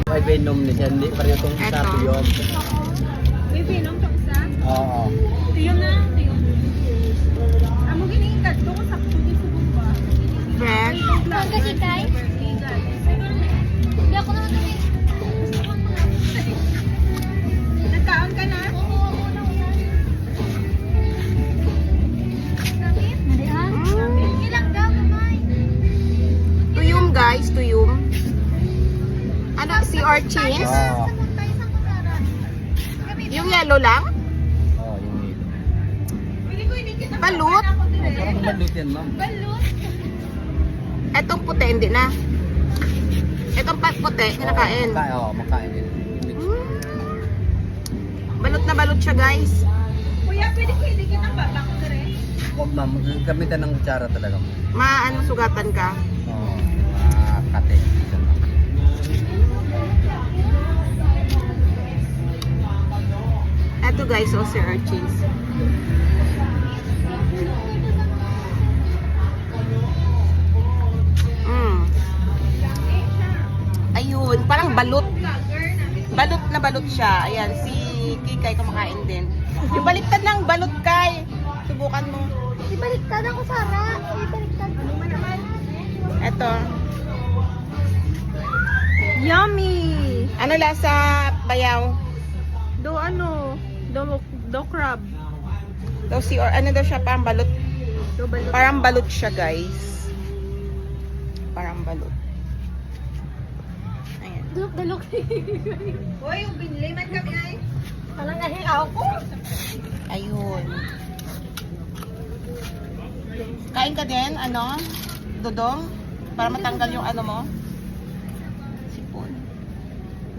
Ay, Venom ni siya. Hindi pareho itong Eto. sa tuyom. May Venom to isa? Oo. Tiyon na, tiyon. Amo giniingkat to kung sakto di subok ba? Fresh. Ang kasi kay? Hindi ako naman kami. Nagkaon ka na? Ilang daw, kamay? Tuyum guys, tuyum. Ano, si Orchins? Oo. Yung yellow lang? Oo, yung nilo. Pili ko hindi kita. Balut? Parang balut yan, ma'am. Balut? Etong puti, hindi na. Etong puti, kinakain. Oo, makain din. Balot na balot siya guys. Kuya, pwede ko hindi kitang baba ko na rin. Huwag, ma'am. Gamitan ng kutsara talaga. Maano sugatan ka. Oo. Kate. Yan, ma'am. Eto guys, oh, si Orchins. Ayun, parang balot. Balot na balot siya. Ayan, si Kikay kumakain din. Yung baliktad ng balot, Kay. Subukan mo. Ibaliktad ako, Sarah. Ibaliktad. Ano man naman? Eto. Yummy! Ano lasa, bayaw? Do crab. Daw si or ano daw siya, parang balot. Do balot. Parang balot siya, guys. Parang balot. Ayan. Do balot. Hoy, yung binili man kami ay. Parang nahilaw ko. Ayun. Kain ka din, ano? Dodong? Para matanggal yung ano mo? Sipon.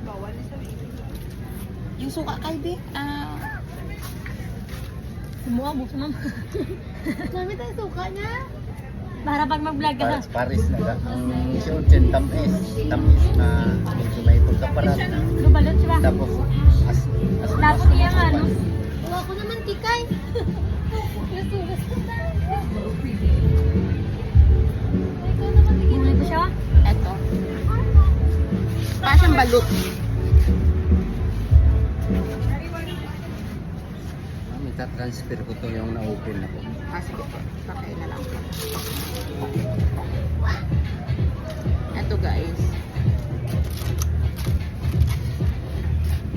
Bawal na sa Yung suka, kay Be. Sumuha mo, sumam. Dami tayong suka niya. Para pag mag-vlog ka na. Paris na. Ang si Urchin, tamis. Tamis na medyo may pagkaparat na. Do balot siya. Tapos, as Tapos niya nga, no? Uwa ko naman, tikay. Nasugas ko na. Muli ko siya? Eto. Parang siyang balot. transfer ko to yung na-open ako. Sige po. Pakay na lang po. Eto guys.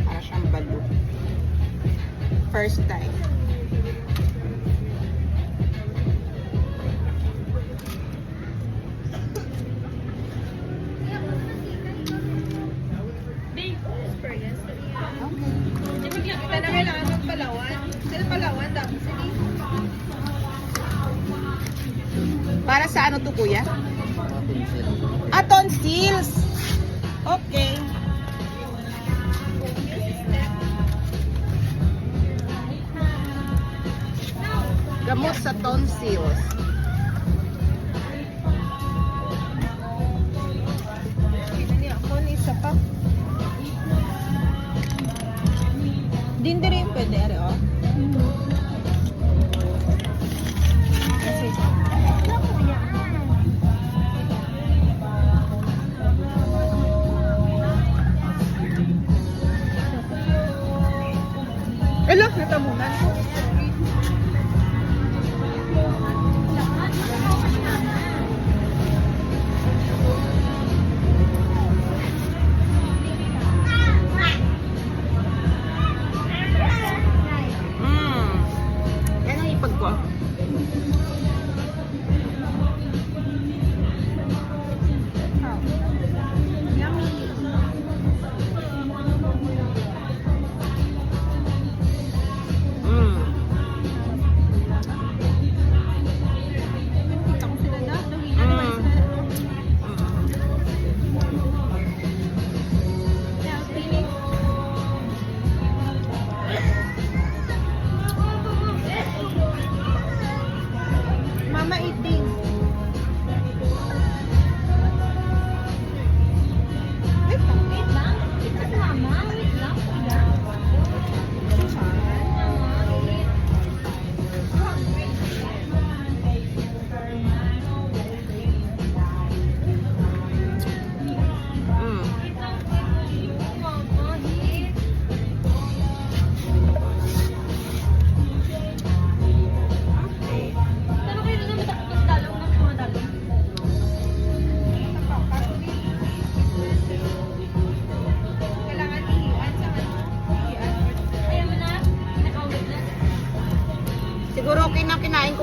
Para siyang balot. First time. Para sa ano to, kuya? Ah, tonsils. Okay. Gamot sa tonsils. Isa pa. Dindiri pwede, are oh. Ala, natamunan. Yan ang ipag ko.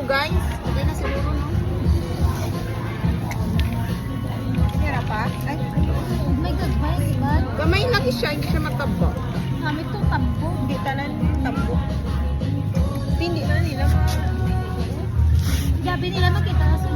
guys. Okay na siguro, no? Tira pa? Ay, Oh my God, guys, bad. gamay lagi siya, hindi siya mataba. Kami to tambo. Hindi tanan tabo. Hindi na nila Gabi nila makita sa